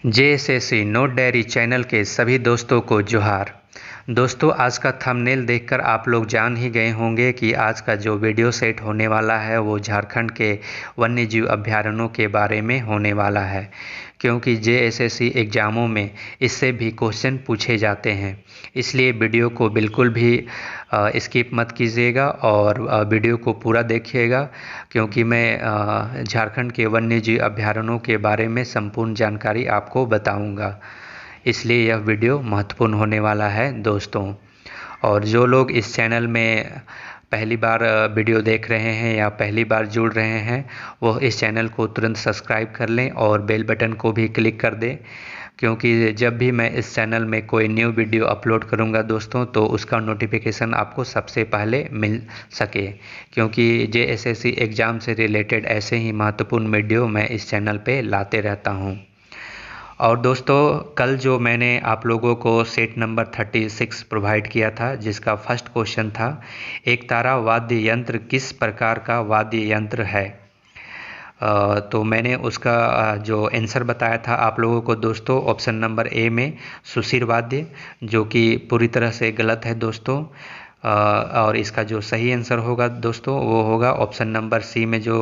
JSSC note diary channel के सभी दोस्तों को जोहार। दोस्तों, आज का थंबनेल देखकर आप लोग जान ही गए होंगे कि आज का जो वीडियो सेट होने वाला है वो झारखंड के वन्यजीव अभयारण्यों के बारे में होने वाला है, क्योंकि जेएसएससी एग्ज़ामों में इससे भी क्वेश्चन पूछे जाते हैं। इसलिए वीडियो को बिल्कुल भी स्किप मत कीजिएगा और वीडियो को पूरा देखिएगा, क्योंकि मैं झारखंड के वन्यजीव अभयारण्यों के बारे में संपूर्ण जानकारी आपको बताऊंगा। इसलिए यह वीडियो महत्वपूर्ण होने वाला है दोस्तों। और जो लोग इस चैनल में पहली बार वीडियो देख रहे हैं या पहली बार जुड़ रहे हैं, वो इस चैनल को तुरंत सब्सक्राइब कर लें और बेल बटन को भी क्लिक कर दें, क्योंकि जब भी मैं इस चैनल में कोई न्यू वीडियो अपलोड करूंगा दोस्तों, तो उसका नोटिफिकेशन आपको सबसे पहले मिल सके, क्योंकि जेएसएससी एग्ज़ाम से रिलेटेड ऐसे ही महत्वपूर्ण वीडियो मैं इस चैनल पे लाते रहता हूं। और दोस्तों, कल जो मैंने आप लोगों को सेट नंबर 36 प्रोवाइड किया था, जिसका फर्स्ट क्वेश्चन था, एक तारा वाद्य यंत्र किस प्रकार का वाद्य यंत्र है। तो मैंने उसका जो आंसर बताया था आप लोगों को दोस्तों, ऑप्शन नंबर ए में सुशिर वाद्य, जो कि पूरी तरह से गलत है दोस्तों। और इसका जो सही आंसर होगा दोस्तों, वो होगा ऑप्शन नंबर सी में जो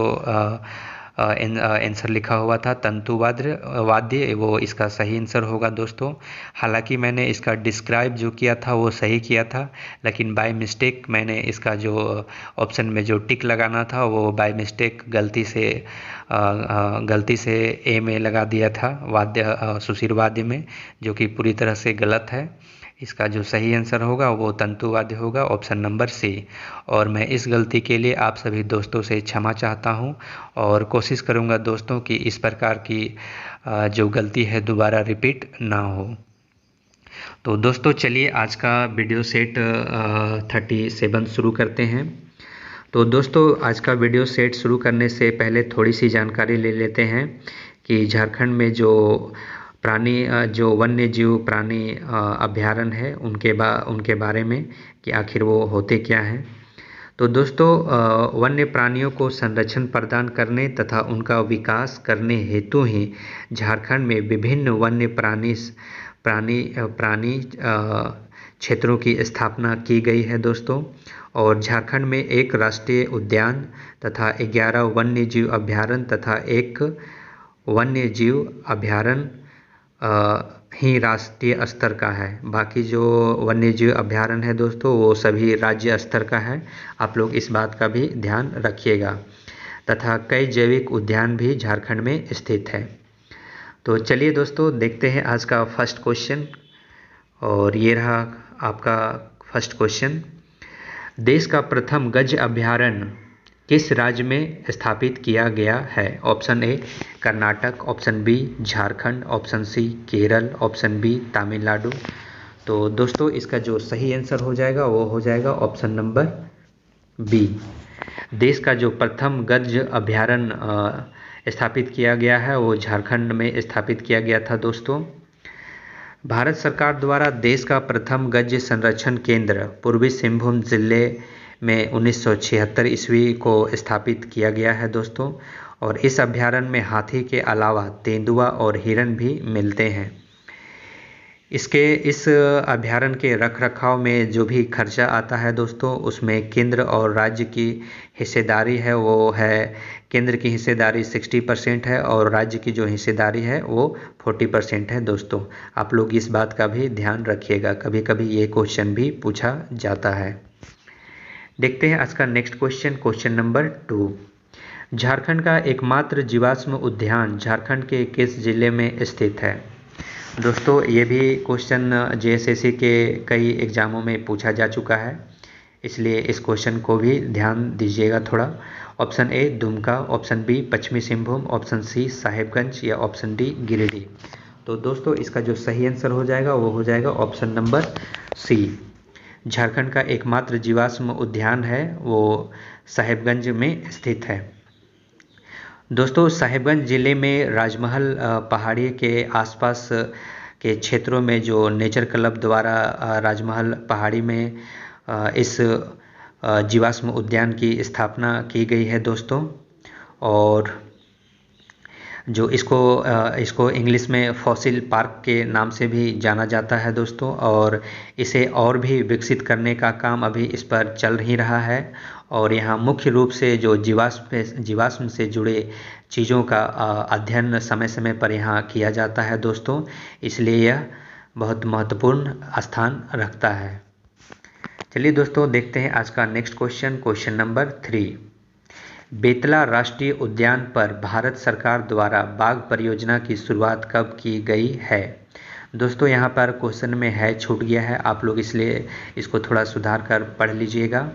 आंसर लिखा हुआ था तंतु वाद्य, वो इसका सही आंसर होगा दोस्तों। हालांकि मैंने इसका डिस्क्राइब जो किया था वो सही किया था, लेकिन बाय मिस्टेक मैंने इसका जो ऑप्शन में जो टिक लगाना था वो बाय मिस्टेक गलती से ए में लगा दिया था, वाद्य सुशिर वाद्य में, जो कि पूरी तरह से गलत है। इसका जो सही आंसर होगा वो तंतुवाद्य होगा, ऑप्शन नंबर सी। और मैं इस गलती के लिए आप सभी दोस्तों से क्षमा चाहता हूं और कोशिश करूंगा दोस्तों कि इस प्रकार की जो गलती है दोबारा रिपीट ना हो। तो दोस्तों चलिए आज का वीडियो सेट 37 शुरू करते हैं। तो दोस्तों, आज का वीडियो सेट शुरू करने से पहले थोड़ी सी जानकारी ले लेते हैं कि झारखंड में जो जो वन्य जीव प्राणी अभयारण्य है उनके बारे में कि आखिर वो होते क्या हैं। तो दोस्तों, वन्य प्राणियों को संरक्षण प्रदान करने तथा उनका विकास करने हेतु ही झारखंड में विभिन्न वन्य प्राणी क्षेत्रों की स्थापना की गई है दोस्तों। और झारखंड में एक राष्ट्रीय उद्यान तथा 11 वन्य जीव अभयारण्य तथा एक वन्य जीव अभयारण्य ही राष्ट्रीय स्तर का है। बाकी जो वन्यजीव अभयारण्य है दोस्तों, वो सभी राज्य स्तर का है। आप लोग इस बात का भी ध्यान रखिएगा। तथा कई जैविक उद्यान भी झारखंड में स्थित है। तो चलिए दोस्तों, देखते हैं आज का फर्स्ट क्वेश्चन। और ये रहा आपका फर्स्ट क्वेश्चन। देश का प्रथम गज अभयारण्य किस राज्य में स्थापित किया गया है। Option A Karnataka, option B Jharkhand, option C Kerala, option B Tamil Nadu. तो दोस्तों, इसका जो सही आंसर हो जाएगा वो हो जाएगा ऑप्शन नंबर बी। देश का जो प्रथम गज अभयारण्य स्थापित किया गया है वो झारखंड में स्थापित किया गया था दोस्तों। भारत सरकार द्वारा देश का प्रथम गज संरक्षण केंद्र पूर्वी सिंहभूम जिले में 1976 ईस्वी को स्थापित किया गया है दोस्तों। और इस अभयारण्य में हाथी के अलावा तेंदुआ और हिरण भी मिलते हैं। इस अभयारण्य के रखरखाव में जो भी खर्चा आता है दोस्तों, उसमें केंद्र और राज्य की हिस्सेदारी है वो है, केंद्र की हिस्सेदारी 60% है और राज्य की जो हिस्सेदारी है वो 40% है दोस्तों। आप लोग इस बात का भी ध्यान रखिएगा, कभी कभी ये क्वेश्चन भी पूछा जाता है। देखते हैं आज का next question, question number 2। Jharkhand का एकमात्र जीवाश्म उद्यान झारखंड के किस जिले में स्थित है। दोस्तों, ये भी क्वेश्चन जेएसएससी के कई एग्जामों में पूछा जा चुका है, इसलिए इस क्वेश्चन को भी ध्यान दीजिएगा थोड़ा। Option A Dumka, option B पश्चिमी सिंहभूम, ऑप्शन सी साहेबगंज या ऑप्शन डी गिरिडीह। तो दोस्तों, इसका जो सही आंसर हो जाएगा वो हो जाएगा ऑप्शन नंबर सी। झारखंड का एकमात्र जीवाश्म उद्यान है वो साहेबगंज में स्थित है दोस्तों। साहेबगंज जिले में राजमहल पहाड़ी के आसपास के क्षेत्रों में जो नेचर क्लब द्वारा राजमहल पहाड़ी में इस जीवाश्म उद्यान की स्थापना की गई है दोस्तों। और जो इसको इंग्लिश में फॉसिल पार्क के नाम से भी जाना जाता है दोस्तों। और इसे और भी विकसित करने का काम अभी इस पर चल ही रहा है। और यहाँ मुख्य रूप से जो जीवाश्म से जुड़े चीज़ों का अध्ययन समय समय पर यहाँ किया जाता है दोस्तों, इसलिए यह बहुत महत्वपूर्ण स्थान रखता है। चलिए दोस्तों देखते हैं आज का next question, question number 3। Betla राष्ट्रीय उद्यान पर भारत सरकार द्वारा बाघ परियोजना की शुरुआत कब की गई है? दोस्तों यहाँ पर क्वेश्चन में है छूट गया है, आप लोग इसलिए इसको थोड़ा सुधार कर पढ़ लीजिएगा।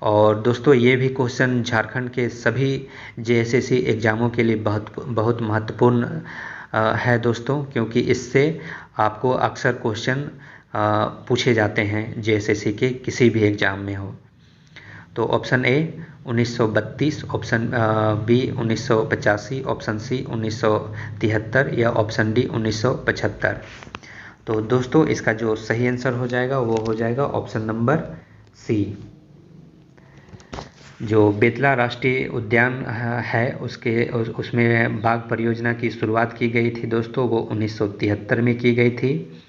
और दोस्तों ये भी क्वेश्चन झारखंड के सभी जेएसएससी एग्ज़ामों के लिए बहुत महत्वपूर्ण है दोस्तों, क्योंकि इससे आपको अक्सर क्वेश्चन पूछे जाते हैं जेएसएससी के किसी भी एग्ज़ाम में हो। तो option A 1932, option B 1985, option C 1973 या ऑप्शन डी 1975। तो दोस्तों इसका जो सही आंसर हो जाएगा वो हो जाएगा ऑप्शन नंबर सी। जो बेतला राष्ट्रीय उद्यान है उसमें बाघ परियोजना की शुरुआत की गई थी दोस्तों, वो 1973 में की गई थी,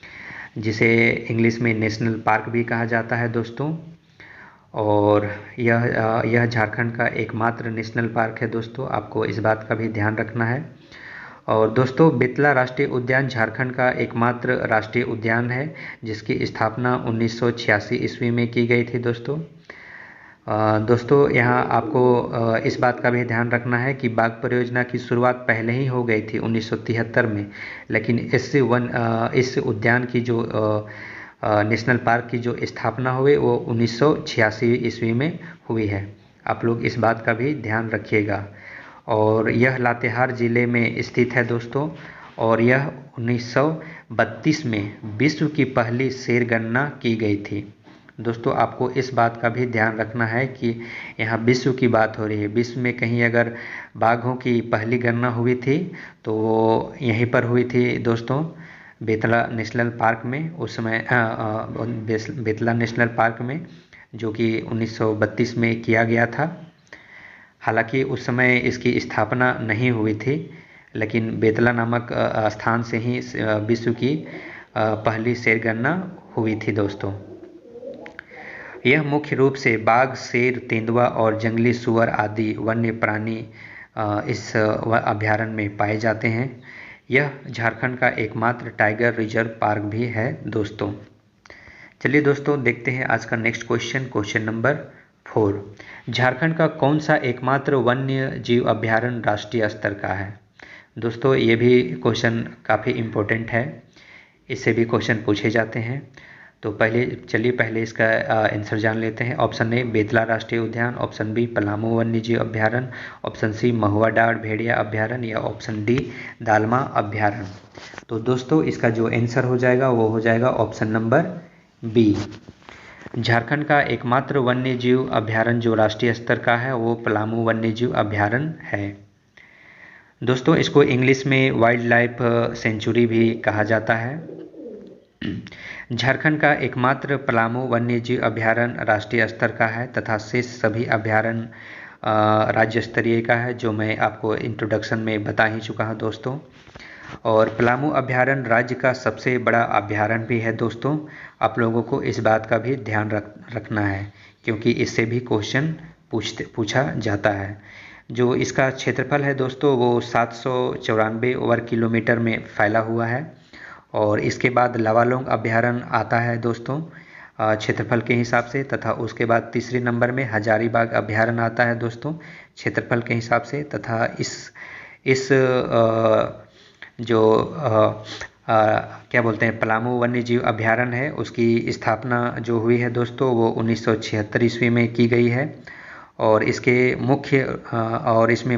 जिसे इंग्लिश में नेशनल पार्क भी कहा जाता है दोस्तों। और यह झारखंड का एकमात्र नेशनल पार्क है दोस्तों, आपको इस बात का भी ध्यान रखना है। और दोस्तों बेतला राष्ट्रीय उद्यान झारखंड का एकमात्र राष्ट्रीय उद्यान है जिसकी स्थापना 1986 ईस्वी में की गई थी दोस्तों। दोस्तों यहाँ आपको इस बात का भी ध्यान रखना है कि बाघ परियोजना की शुरुआत पहले ही हो गई थी 1973 में, लेकिन इस उद्यान की जो नेशनल पार्क की जो स्थापना हुई वो 1986 ईस्वी में हुई है। आप लोग इस बात का भी ध्यान रखिएगा। और यह लातेहार ज़िले में स्थित है दोस्तों, और यह 1932 में विश्व की पहली शेर गणना की गई थी दोस्तों। आपको इस बात का भी ध्यान रखना है कि यहाँ विश्व की बात हो रही है, विश्व में कहीं अगर बाघों की पहली गणना हुई थी तो वो यहीं पर हुई थी दोस्तों, बेतला नेशनल पार्क में। उस समय बेतला नेशनल पार्क में, जो कि 1932 में किया गया था। हालांकि उस समय इसकी स्थापना नहीं हुई थी, लेकिन बेतला नामक स्थान से ही विश्व की पहली शेर गणना हुई थी दोस्तों। यह मुख्य रूप से बाघ, शेर, तेंदुआ और जंगली सूअर आदि वन्य प्राणी इस अभयारण्य में पाए जाते हैं। यह झारखंड का एकमात्र टाइगर रिजर्व पार्क भी है दोस्तों। चलिए दोस्तों देखते हैं आज का next question, question number 4। Jharkhand का कौन सा एकमात्र वन्य जीव अभयारण्य राष्ट्रीय स्तर का है? दोस्तों ये भी क्वेश्चन काफ़ी इम्पोर्टेंट है, इससे भी क्वेश्चन पूछे जाते हैं। तो पहले इसका आंसर जान लेते हैं। ऑप्शन ए बेतला राष्ट्रीय उद्यान, ऑप्शन बी पलामू वन्य जीव अभयारण्य, ऑप्शन सी महुआ डाँड़ भेड़िया अभयारण्य या ऑप्शन डी दालमा अभयारण्य। तो दोस्तों इसका जो आंसर हो जाएगा वो हो जाएगा ऑप्शन नंबर बी। झारखंड का एकमात्र वन्य जीव अभयारण्य जो राष्ट्रीय स्तर का है वो पलामू वन्य जीव अभयारण्य है दोस्तों। इसको इंग्लिश में वाइल्ड लाइफ सेंचुरी भी कहा जाता है। झारखंड का एकमात्र पलामू वन्यजीव अभयारण्य राष्ट्रीय स्तर का है तथा शेष सभी अभयारण्य राज्य स्तरीय का है, जो मैं आपको इंट्रोडक्शन में बता ही चुका हूं दोस्तों। और पलामू अभयारण्य राज्य का सबसे बड़ा अभयारण्य भी है दोस्तों। आप लोगों को इस बात का भी ध्यान रखना है, क्योंकि इससे भी क्वेश्चन पूछा जाता है। जो इसका क्षेत्रफल है दोस्तों वो 794 वर्ग किलोमीटर में फैला हुआ है। और इसके बाद लावालोंग अभयारण्य आता है दोस्तों क्षेत्रफल के हिसाब से, तथा उसके बाद तीसरे नंबर में हजारीबाग अभयारण्य आता है दोस्तों क्षेत्रफल के हिसाब से। तथा इस क्या बोलते हैं पलामू वन्यजीव अभयारण्य है, उसकी स्थापना जो हुई है दोस्तों वो 1976 ईस्वी में की गई है। और इसमें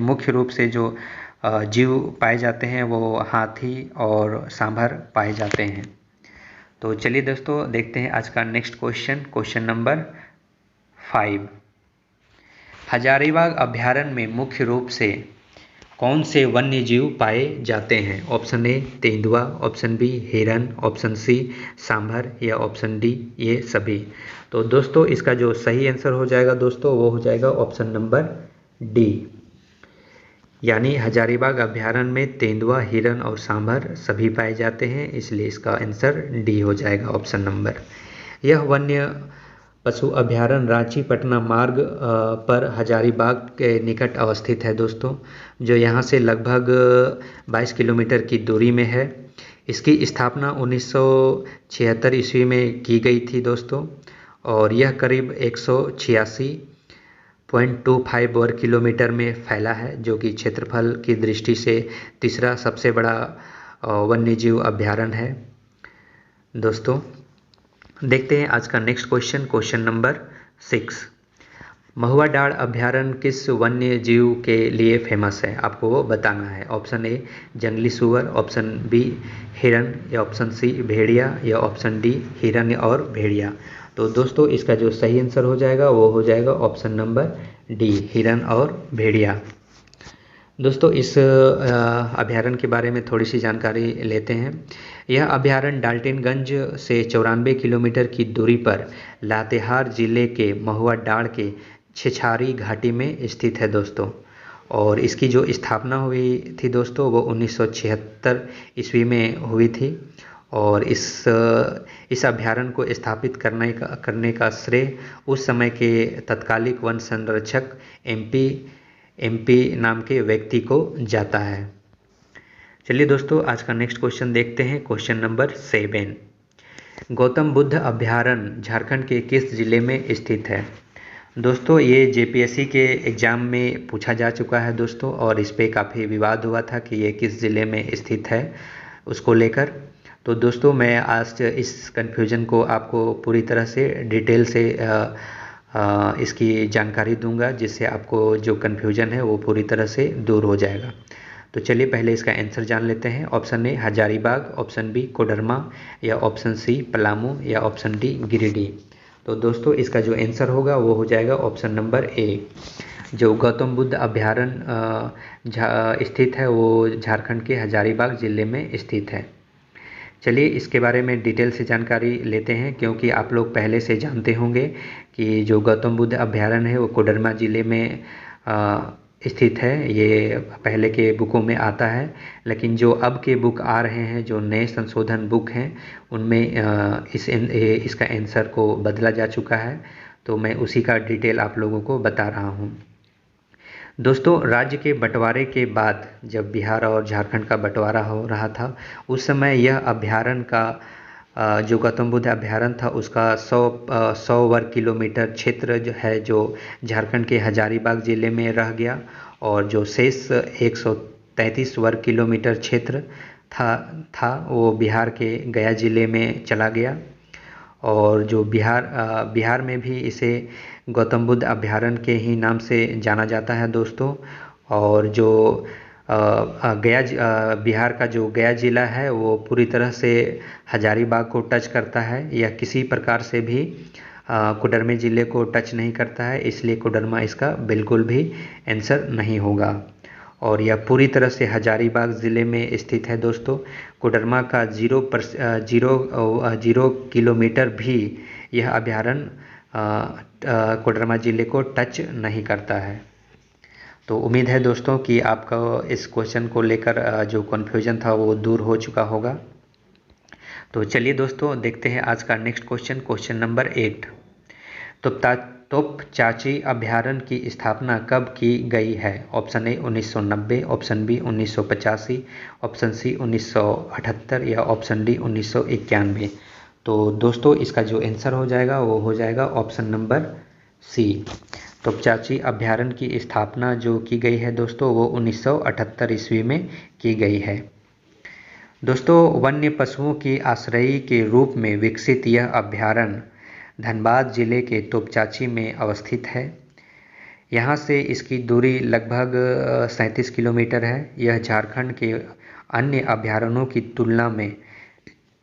मुख्य रूप से जो जीव पाए जाते हैं वो हाथी और सांभर पाए जाते हैं। तो चलिए दोस्तों देखते हैं आज का next question, question number 5। Hazaribagh अभयारण्य में मुख्य रूप से कौन से वन्य जीव पाए जाते हैं? ऑप्शन ए तेंदुआ, ऑप्शन बी हिरन, ऑप्शन सी सांभर या ऑप्शन डी ये सभी। तो दोस्तों इसका जो सही आंसर हो जाएगा दोस्तों वो हो जाएगा ऑप्शन नंबर डी। यानी हजारीबाग अभयारण्य में तेंदुआ, हिरन और सांभर सभी पाए जाते हैं, इसलिए इसका आंसर डी हो जाएगा, ऑप्शन नंबर। यह वन्य पशु अभयारण्य रांची पटना मार्ग पर हजारीबाग के निकट अवस्थित है दोस्तों, जो यहाँ से लगभग 22 किलोमीटर की दूरी में है। इसकी स्थापना 1976 ईस्वी में की गई थी दोस्तों, और यह करीब 186.25 वर्ग किलोमीटर में फैला है, जो कि क्षेत्रफल की दृष्टि से तीसरा सबसे बड़ा वन्यजीव अभयारण्य है दोस्तों। देखते हैं आज का नेक्स्ट क्वेश्चन, क्वेश्चन नंबर 6। महुआ डाल अभयारण्य किस वन्य जीव के लिए फेमस है, आपको वो बताना है। ऑप्शन ए जंगली सुअर, ऑप्शन बी हिरन, या ऑप्शन सी भेड़िया, या ऑप्शन डी हिरन और भेड़िया। तो दोस्तों इसका जो सही आंसर हो जाएगा वो हो जाएगा ऑप्शन नंबर डी, हिरन और भेड़िया। दोस्तों इस अभयारण्य के बारे में थोड़ी सी जानकारी लेते हैं। यह अभयारण्य डाल्टनगंज से 94 किलोमीटर की दूरी पर लातेहार जिले के महुआ डाल के छिछारी घाटी में स्थित है दोस्तों, और इसकी जो स्थापना हुई थी दोस्तों वो 1976 ईस्वी में हुई थी, और इस अभयारण्य को स्थापित करने का श्रेय उस समय के तत्कालिक वन संरक्षक एमपी नाम के व्यक्ति को जाता है। चलिए दोस्तों आज का नेक्स्ट क्वेश्चन देखते हैं, क्वेश्चन नंबर 7। गौतम बुद्ध अभयारण्य झारखंड के किस जिले में स्थित है। दोस्तों ये जेपीएससी के एग्ज़ाम में पूछा जा चुका है दोस्तों, और इस पर काफ़ी विवाद हुआ था कि ये किस ज़िले में स्थित है उसको लेकर। तो दोस्तों मैं आज इस कन्फ्यूज़न को आपको पूरी तरह से डिटेल से इसकी जानकारी दूंगा, जिससे आपको जो कन्फ्यूजन है वो पूरी तरह से दूर हो जाएगा। तो चलिए पहले इसका आंसर जान लेते हैं। Option A Hazaribagh, option B Koderma, या ऑप्शन सी पलामू, या ऑप्शन डी गिरिडीह। तो दोस्तों इसका जो आंसर होगा वो हो जाएगा ऑप्शन नंबर ए। जो गौतम बुद्ध अभयारण्य स्थित है वो झारखंड के हजारीबाग ज़िले में स्थित है। चलिए इसके बारे में डिटेल से जानकारी लेते हैं, क्योंकि आप लोग पहले से जानते होंगे कि जो गौतम बुद्ध अभयारण्य है वो कोडरमा ज़िले में स्थित है। ये पहले के बुकों में आता है, लेकिन जो अब के बुक आ रहे हैं, जो नए संशोधन बुक हैं, उनमें इसका आंसर को बदला जा चुका है। तो मैं उसी का डिटेल आप लोगों को बता रहा हूँ। दोस्तों राज्य के बंटवारे के बाद जब बिहार और झारखंड का बंटवारा हो रहा था, उस समय यह अभयारण्य का जो गौतम बुद्ध अभयारण्य था उसका 100 वर्ग किलोमीटर क्षेत्र जो है जो झारखंड के हजारीबाग ज़िले में रह गया, और जो शेष 133 वर्ग किलोमीटर क्षेत्र था वो बिहार के गया ज़िले में चला गया। और जो बिहार में भी इसे गौतम बुद्ध अभयारण्य के ही नाम से जाना जाता है दोस्तों। और जो बिहार का जो गया ज़िला है वो पूरी तरह से हजारीबाग को टच करता है, यह किसी प्रकार से भी कोडरमा ज़िले को टच नहीं करता है, इसलिए कोडरमा इसका बिल्कुल भी आंसर नहीं होगा। और यह पूरी तरह से हजारीबाग ज़िले में स्थित है दोस्तों। कोडरमा का 0 किलोमीटर भी यह अभयारण्य कोडरमा ज़िले को टच नहीं करता है। तो उम्मीद है दोस्तों कि आपका इस क्वेश्चन को लेकर जो कन्फ्यूजन था वो दूर हो चुका होगा। तो चलिए दोस्तों देखते हैं आज का next question, question number 8। Topchanchi अभयारण्य की स्थापना कब की गई है। Option A 1990, option B 1985, option C 1978, या ऑप्शन डी 1991। तो दोस्तों इसका जो आंसर हो जाएगा वो हो जाएगा ऑप्शन नंबर सी। तोपचांची अभयारण्य की स्थापना जो की गई है दोस्तों वो 1978 ईस्वी में की गई है। दोस्तों वन्य पशुओं की आश्रय के रूप में विकसित यह अभयारण्य धनबाद जिले के तोपचांची में अवस्थित है। यहाँ से इसकी दूरी लगभग 37 किलोमीटर है। यह झारखंड के अन्य अभयारण्यों की तुलना में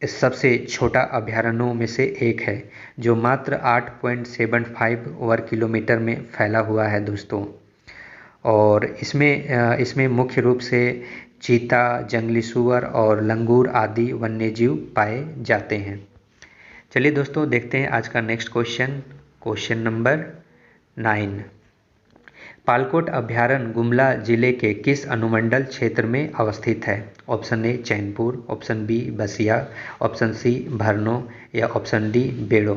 सबसे छोटा अभयारण्यों में से एक है, जो मात्र 8.75 वर्ग किलोमीटर में फैला हुआ है दोस्तों। और इसमें मुख्य रूप से चीता, जंगली सुअर और लंगूर आदि वन्यजीव पाए जाते हैं। चलिए दोस्तों देखते हैं आज का next question, question number 9। Palkot अभयारण्य गुमला जिले के किस अनुमंडल क्षेत्र में अवस्थित है? Option A Chainpur, option B Basia, option C Bharno या ऑप्शन डी बेड़ो।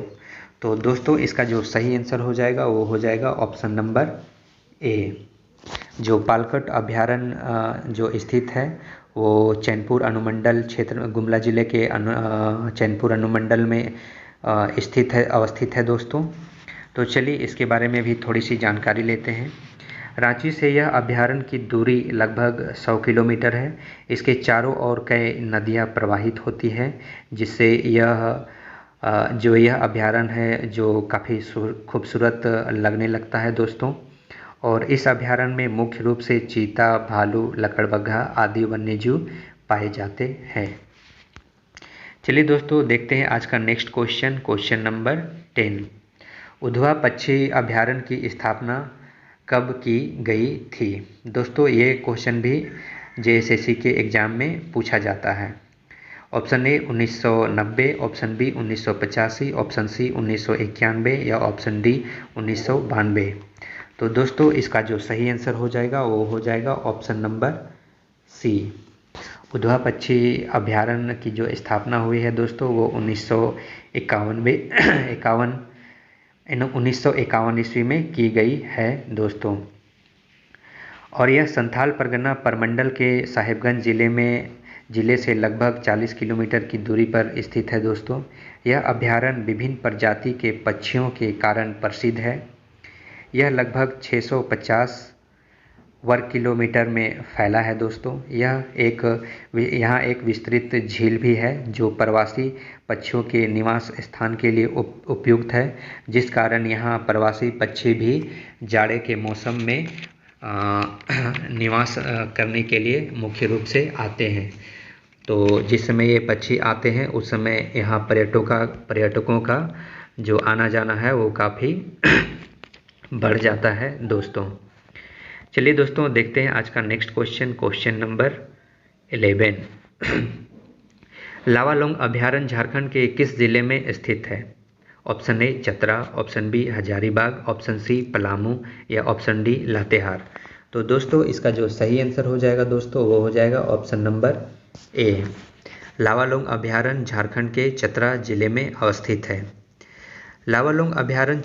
तो दोस्तों इसका जो सही आंसर हो जाएगा वो हो जाएगा ऑप्शन नंबर ए। जो पालकोट अभयारण्य जो स्थित है वो चैनपुर अनुमंडल क्षेत्र गुमला जिले के चैनपुर अनुमंडल में स्थित है, अवस्थित है दोस्तों। तो चलिए इसके बारे में भी थोड़ी सी जानकारी लेते हैं। रांची से यह अभयारण्य की दूरी लगभग 100 किलोमीटर है। इसके चारों ओर कई नदियां प्रवाहित होती है, जिससे यह अभयारण्य है जो काफ़ी खूबसूरत लगने लगता है दोस्तों। और इस अभयारण्य में मुख्य रूप से चीता, भालू, लकड़बग्घा आदि वन्यजीव पाए जाते हैं। चलिए दोस्तों देखते हैं आज का next question, question number 10। Udhwa पक्षी अभयारण्य की स्थापना कब की गई थी? दोस्तों ये क्वेश्चन भी जेएसएससी के एग्ज़ाम में पूछा जाता है। Option A 1990, option B 1985, option C 1991 या ऑप्शन डी 1992। तो दोस्तों इसका जो सही आंसर हो जाएगा वो हो जाएगा ऑप्शन नंबर सी। उधवा पक्षी अभयारण्य की जो स्थापना हुई है दोस्तों वो 1951 ईस्वी में की गई है दोस्तों। और यह संथाल परगना परमंडल के साहिबगंज जिले से लगभग 40 किलोमीटर की दूरी पर स्थित है दोस्तों। यह अभयारण्य विभिन्न प्रजाति के पक्षियों के कारण प्रसिद्ध है। यह लगभग 650 वर्ग किलोमीटर में फैला है दोस्तों। यहाँ एक विस्तृत झील भी है जो प्रवासी पक्षियों के निवास स्थान के लिए उपयुक्त है, जिस कारण यहाँ प्रवासी पक्षी भी जाड़े के मौसम में निवास करने के लिए मुख्य रूप से आते हैं। तो जिस समय ये पक्षी आते हैं उस समय यहाँ पर्यटकों का जो आना जाना है वो काफ़ी बढ़ जाता है दोस्तों। चलिए दोस्तों देखते हैं आज का next question, question number 11। Lawalong अभयारण्य झारखंड के किस जिले में स्थित है? Option A Chatra, option B Hazaribagh, option C Palamu या ऑप्शन डी लातेहार। तो दोस्तों इसका जो सही आंसर हो जाएगा दोस्तों वो हो जाएगा ऑप्शन नंबर ए। लावालौंग अभयारण्य झारखंड के चतरा जिले में अवस्थित है। लावालौंग अभयारण्य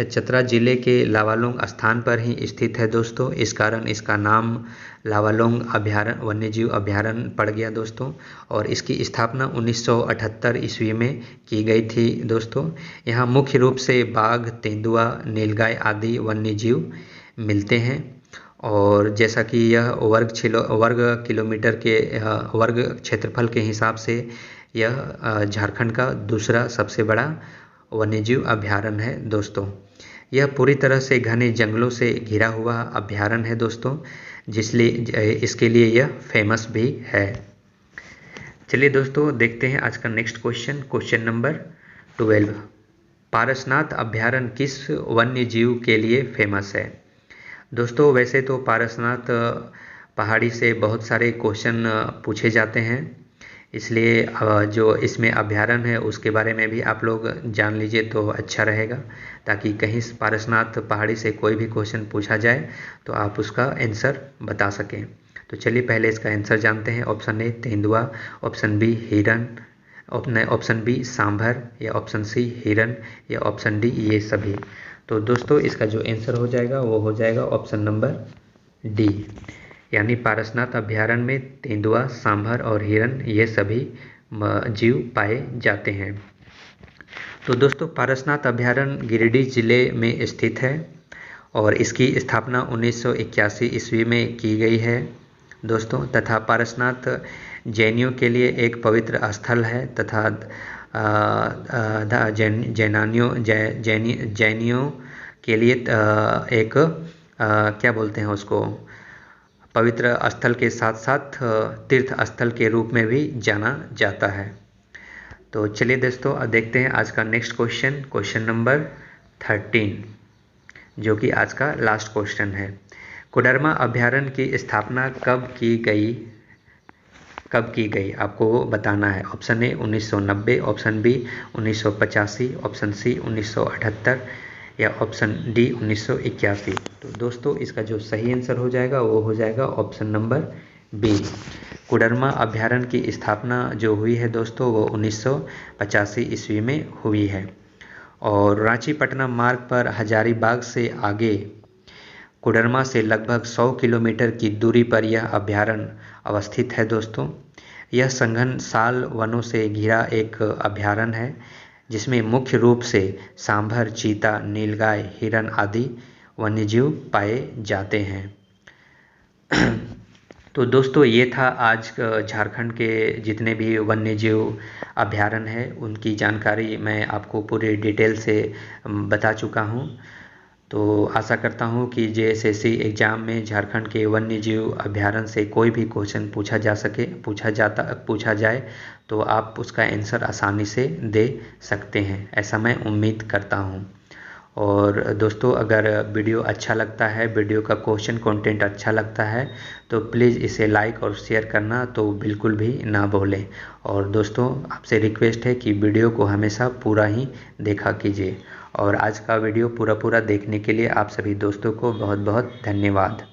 चतरा जिले के लावालौंग स्थान पर ही स्थित है दोस्तों। इस कारण इसका नाम लावालौंग अभयारण्य वन्यजीव अभयारण्य पड़ गया दोस्तों। और इसकी स्थापना 1978 ईस्वी में की गई थी दोस्तों। यहाँ मुख्य रूप से बाघ, तेंदुआ, नीलगाय आदि वन्यजीव मिलते हैं। और जैसा कि यह वर्ग क्षेत्रफल के हिसाब से यह झारखंड का दूसरा सबसे बड़ा वन्यजीव अभयारण्य है दोस्तों। यह पूरी तरह से घने जंगलों से घिरा हुआ अभयारण्य है दोस्तों, इसके लिए यह फेमस भी है। चलिए दोस्तों देखते हैं आज का next question, question number 12। Parasnath अभयारण्य किस वन्य जीव के लिए फेमस है? दोस्तों वैसे तो पारसनाथ पहाड़ी से बहुत सारे क्वेश्चन पूछे जाते हैं, इसलिए जो इसमें अभयारण्य है उसके बारे में भी आप लोग जान लीजिए तो अच्छा रहेगा, ताकि कहीं पारसनाथ पहाड़ी से कोई भी क्वेश्चन पूछा जाए तो आप उसका आंसर बता सकें। तो चलिए पहले इसका आंसर जानते हैं। ऑप्शन ए तेंदुआ, ऑप्शन बी हिरन, ऑप्शन बी सांभर या ऑप्शन सी हिरन या ऑप्शन डी ये सभी। तो दोस्तों इसका जो आंसर हो जाएगा वो हो जाएगा ऑप्शन नंबर डी, यानी पारसनाथ अभयारण्य में तेंदुआ, सांभर और हिरन ये सभी जीव पाए जाते हैं। तो दोस्तों पारसनाथ अभयारण्य गिरिडीह जिले में स्थित है और इसकी स्थापना 1981 ईस्वी में की गई है दोस्तों। तथा पारसनाथ जैनियों के लिए एक पवित्र स्थल है तथा जैनियों के लिए एक क्या बोलते हैं उसको, पवित्र स्थल के साथ साथ तीर्थ स्थल के रूप में भी जाना जाता है। तो चलिए दोस्तों अब देखते हैं आज का नेक्स्ट क्वेश्चन, क्वेश्चन नंबर 13, जो कि आज का लास्ट क्वेश्चन है। कोडरमा अभयारण्य की स्थापना कब की गई आपको बताना है। Option A 1990, option B 1985, option C 1978 या ऑप्शन डी 1981। तो दोस्तों इसका जो सही आंसर हो जाएगा वो हो जाएगा ऑप्शन नंबर बी। कोडरमा अभ्यारण्य की स्थापना जो हुई है दोस्तों वो 1985 ईस्वी में हुई है। और रांची पटना मार्ग पर हजारीबाग से आगे कोडरमा से लगभग 100 किलोमीटर की दूरी पर यह अभ्यारण्य अवस्थित है दोस्तों। यह सघन साल वनों से घिरा एक अभ्यारण्य है जिसमें मुख्य रूप से सांभर, चीता, नीलगाय, हिरन आदि वन्यजीव पाए जाते हैं। तो दोस्तों ये था आज झारखंड के जितने भी वन्यजीव अभ्यारण्य है उनकी जानकारी मैं आपको पूरे डिटेल से बता चुका हूँ। तो आशा करता हूँ कि जेएसएससी एग्ज़ाम में झारखंड के वन्यजीव अभ्यारण्य से कोई भी क्वेश्चन पूछा जाए तो आप उसका आंसर आसानी से दे सकते हैं, ऐसा मैं उम्मीद करता हूँ। और दोस्तों अगर वीडियो अच्छा लगता है, वीडियो का क्वेश्चन कंटेंट अच्छा लगता है तो प्लीज़ इसे लाइक और शेयर करना तो बिल्कुल भी ना भूलें। और दोस्तों आपसे रिक्वेस्ट है कि वीडियो को हमेशा पूरा ही देखा कीजिए। और आज का वीडियो पूरा देखने के लिए आप सभी दोस्तों को बहुत बहुत धन्यवाद।